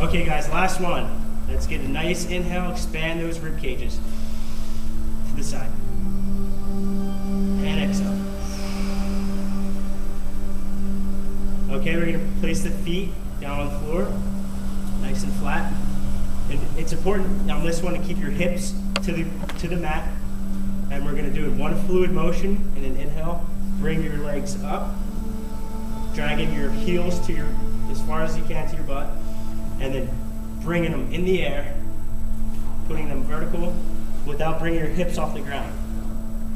Okay guys, last one. Let's get a nice inhale, expand those rib cages to the side. And exhale. Okay, we're gonna place the feet down on the floor, nice and flat. And it's important on this one to keep your hips to the mat. And we're gonna do one fluid motion in an inhale. Bring your legs up, dragging your heels to your, as far as you can to your butt, and then bringing them in the air, putting them vertical without bringing your hips off the ground.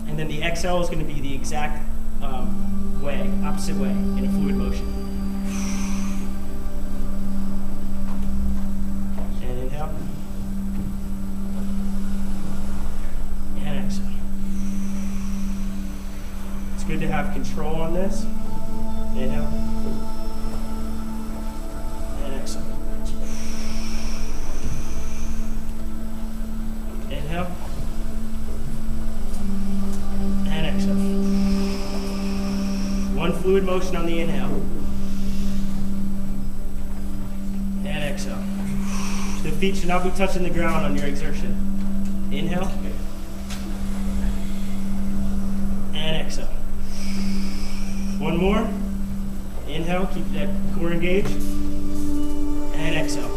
And then the exhale is gonna be the exact way, opposite way, in a fluid motion. And inhale. And exhale. It's good to have control on this. Inhale. And exhale. Inhale. And exhale. One fluid motion on the inhale. And exhale. The feet should not be touching the ground on your exertion. Inhale. And exhale. One more. Inhale, keep that core engaged. And exhale.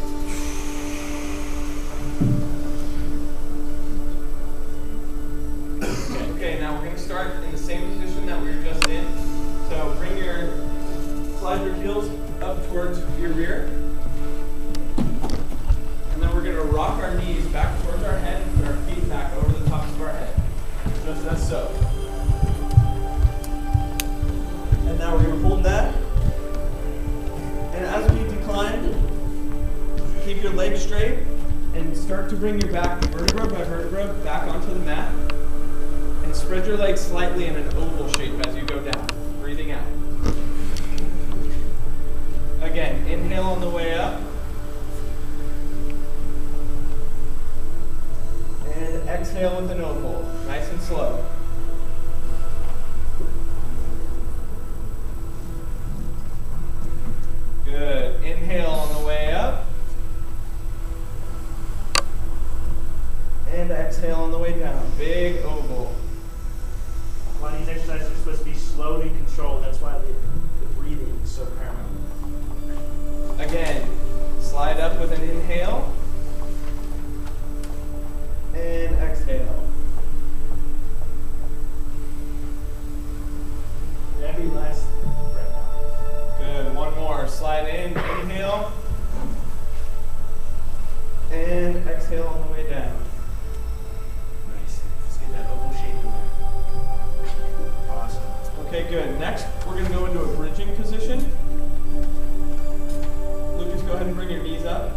Okay, now we're going to start in the same position that we were just in. So slide your heels up towards your rear. And then we're going to rock our knees back towards our head and put our feet back over the tops of our head. Just as so. And now we're going to hold that. And as we decline, keep your legs straight and start to bring your back vertebra by vertebra back onto the mat. And spread your legs slightly in an oval shape as you go down, breathing out. Again, inhale on the way up. And exhale with an oval, nice and slow. Good. Inhale on the way up. And exhale on the way down. Big oval. A lot of these exercises are supposed to be slowly controlled. That's why the breathing is so paramount. Again, slide up with an inhale. And exhale. Every last breath. Good. One more. Slide in, inhale. And exhale on the way down. Nice. Just get that oval shape in there. Awesome. Okay, good. Next, we're going to go into a bridging position. Lucas, go ahead and bring your knees up.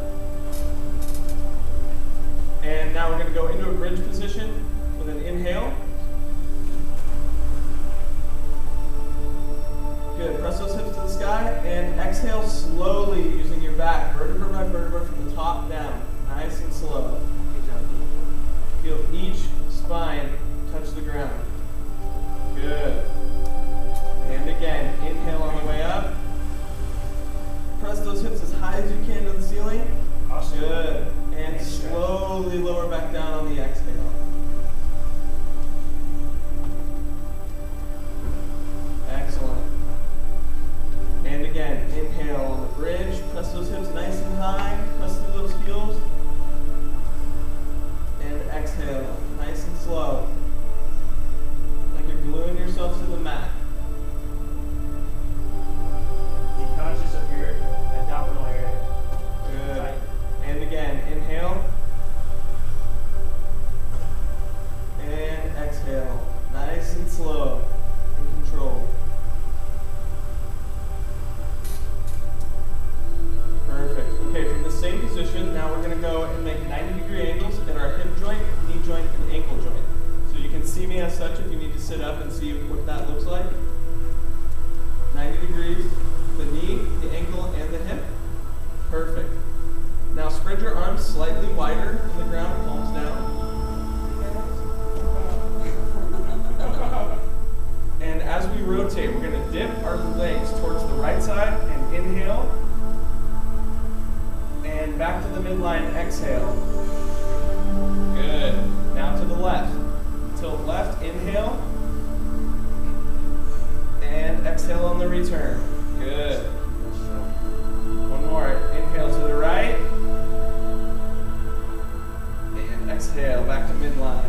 And now we're going to go into a bridge position with an inhale. Good. Press those hips to the sky and exhale slowly using your back, vertebra by vertebra from the top down. Nice and slow. Feel each spine touch the ground. Good. And again, inhale on the way up. Press those hips as high as you can to the ceiling. Awesome. Good. And slowly lower back down on the exhale. Excellent. And again, inhale on the bridge. Press those hips nice and high. Press through those heels. And exhale. Nice and slow. Like you're gluing yourself to the mat. Be conscious of your abdominal area. Good. Tight. And again, inhale. And exhale. Nice and slow. In control. Perfect. Okay, from the same position, now we're going to go and make 90-degree angles in our hip joint, knee joint, and ankle joint. So you can see me as such if you need to sit up and see what that looks like. 90 degrees, the knee, the ankle, and the hip. Perfect. Now spread your arms slightly wider from the ground, palms down. And as we rotate, we're going to dip our legs towards the right side and inhale. And back midline, exhale. Good. Now to the left. Tilt left, inhale. And exhale on the return. Good. One more. Inhale to the right. And exhale back to midline.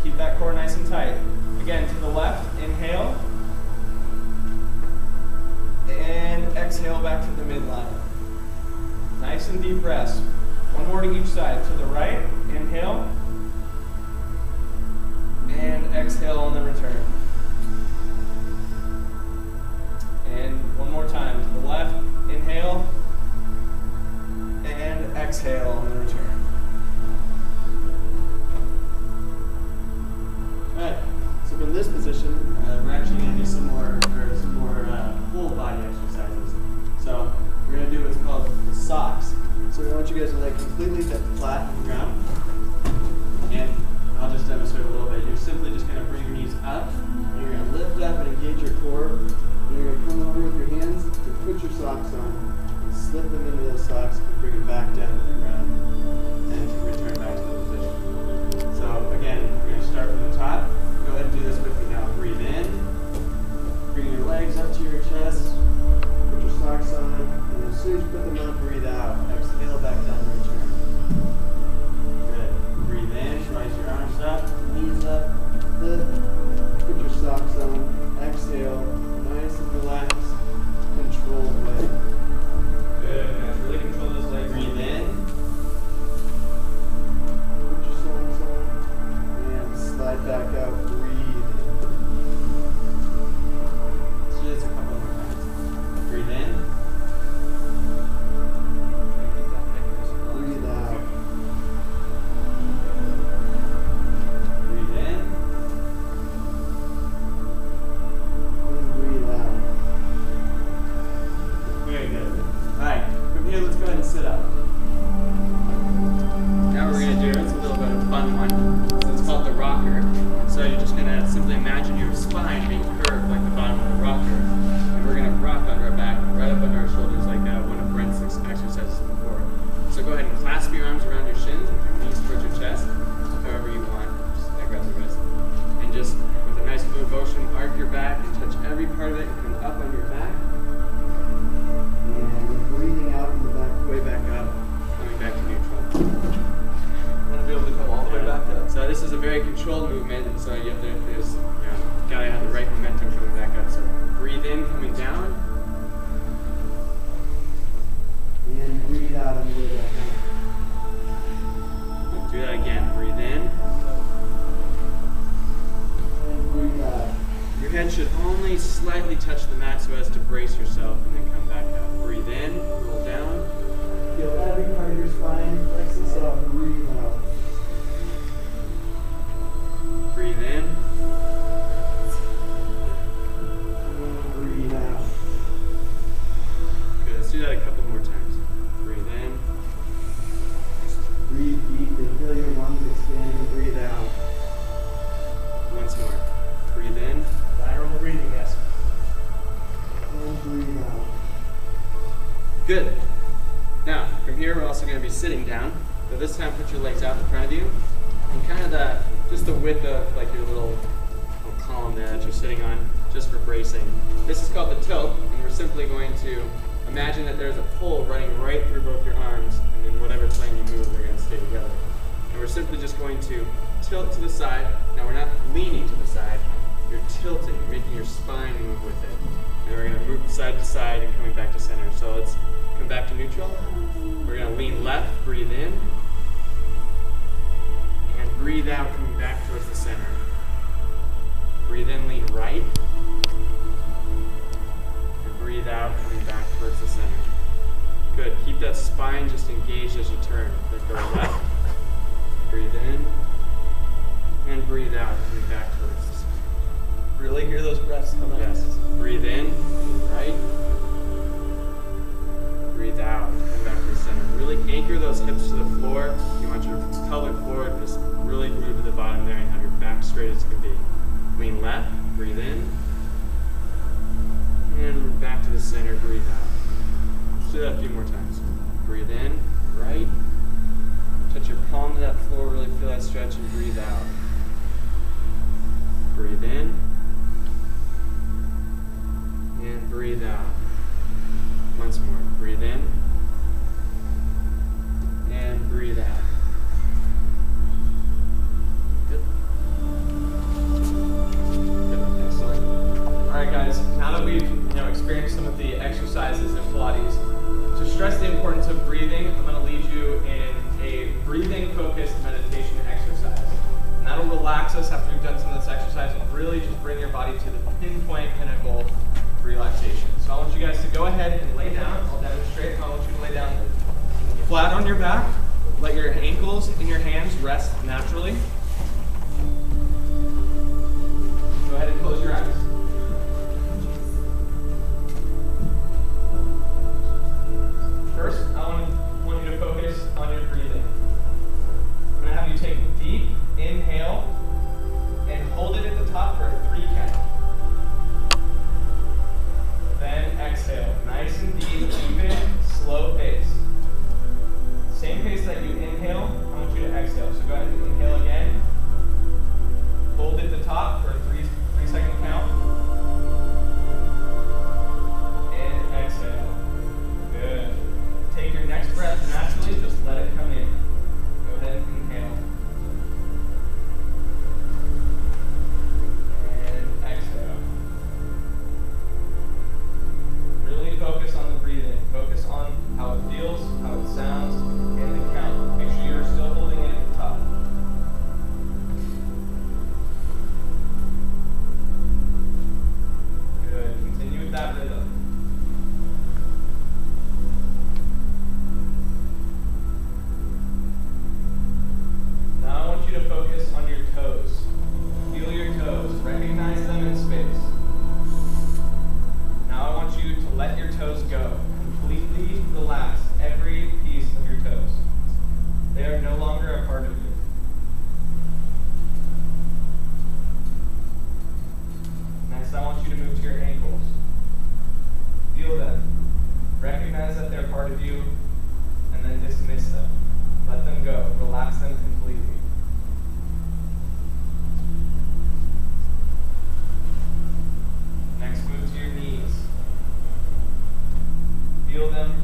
Keep that core nice and tight. Again, to the left, inhale. And exhale back to the midline. Nice and deep rest. One more to each side. To the right, inhale. And exhale on the return. And one more time. To the left, inhale. And exhale on the return. Alright, so from this position, we're actually going to do some more full body exercises. So we're going to do what's called the socks. So we want you guys to lay completely flat on the ground. And I'll just demonstrate a little bit. You're simply just going to bring your knees up, and you're going to lift up and engage your core. And you're going to come over with your hands to put your socks on, and slip them into those socks, and bring them back down to the ground, and to return back to the position. So again, we're going to start from the top. Go ahead and do this with me now. Breathe in. Bring your legs up to your chest. Put your socks on. And as soon as you put them on, breathe out. Exhale back down and return. Good. Breathe in. Rise your arms up. Knees up. Lift. Put your socks on. Exhale. Nice and relaxed. Controlled way. Good, guys. Really control those legs. Breathe in. Put your socks on. And slide back out. Breathe. Let's do this a couple more times. Breathe in. Breathe out. Breathe in. And breathe out. Very good. Alright, from here let's go ahead and sit up. Now we're going to do, it's a little bit of a fun one. So it's called the rocker. So you're just going to simply imagine your spine being curved like the bottom of a rocker. And we're going to rock under our back, right up under our shoulders like one of Brent's exercises before. So go ahead and clasp your arms around your shins and your knees towards your chest, however you want. Just grab the wrist. And just with a nice fluid motion, arc your back and touch every part of it and come up on your back. And breathing out in the back, way back up. Coming back to neutral. Want to be able to come all the way back up. So this is a very controlled movement, and so you have to, gotta have the right momentum coming back up. So breathe in, coming down. And breathe out on the way back up. Do that again. Breathe in. And breathe out. Your head should only slightly touch the mat so as to brace yourself, and then come back up. Breathe in, roll down. Feel every part of your spine, flex this up, breathe out. Breathe in. And breathe out. Good. Let's do that a couple more times. Breathe in. Breathe deeply, feel your lungs expand and breathe out. Once more. Breathe in. Lateral breathing, yes. And breathe out. Good. Now, from here, we're also going to be sitting down. So this time, put your legs out in front of you, and kind of just the width of like your little column there that you're sitting on, just for bracing. This is called the tilt, and we're simply going to imagine that there's a pull running right through both your arms, and then whatever plane you move, they're going to stay together. And we're simply just going to tilt to the side. Now, we're not leaning to the side. You're tilting, you're making your spine move with it. And we're going to move side to side and coming back to center. So let's come back to neutral. We're going to lean left, breathe in. And breathe out, coming back towards the center. Breathe in, lean right. And breathe out, coming back towards the center. Good. Keep that spine just engaged as you turn. Then go left. Breathe in. And breathe out, coming back towards the center. Really hear those breaths come out. Yes. Breathe in, right. Breathe out, come back to the center. Really anchor those hips to the floor. You want your pelvic floor to just really glue to the bottom there and have your back straight as can be. Lean left, breathe in. And back to the center, breathe out. Let's do that a few more times. Breathe in, right. Touch your palm to that floor, really feel that stretch and breathe out. Breathe in. And breathe out. Once more. Breathe in. And breathe out. Good. Good. Excellent. All right, guys. Now that we've experienced some of the exercises in Pilates, to stress the importance of breathing, I'm going to lead you in a breathing-focused meditation exercise. And that'll relax us after we've done some of this exercise and really just bring your body to the pinpoint pinnacle of relaxation. So I want you guys to go ahead and lay down. I'll demonstrate. I want you to lay down flat on your back. Let your ankles in your hands rest naturally. Go ahead and close your eyes. First, I want you to focus on your breathing. I'm going to have you take a deep inhale and hold it at the top for a 3 count. Then exhale. Nice and deep, even, slow pace. Same pace that you inhale, I want you to exhale. So go ahead and inhale again. Hold at the top for a 3-second count. And exhale. Good. Take your next breath naturally, just let it come in. Go ahead and inhale. And exhale. Really focus on the breathing. Focus on how it feels, how it sounds, and the count. Make sure you're still holding it at the top. Good. Continue with that rhythm. Now I want you to focus on your toes. Feel your toes. Recognize them in space. Now I want you to let your toes go. Completely relax every piece of your toes. They are no longer a part of you. Next, I want you to move to your ankles. Feel them. Recognize that they're part of you, and then dismiss them. Let them go. Relax them completely. Next, move to your knees. Feel them.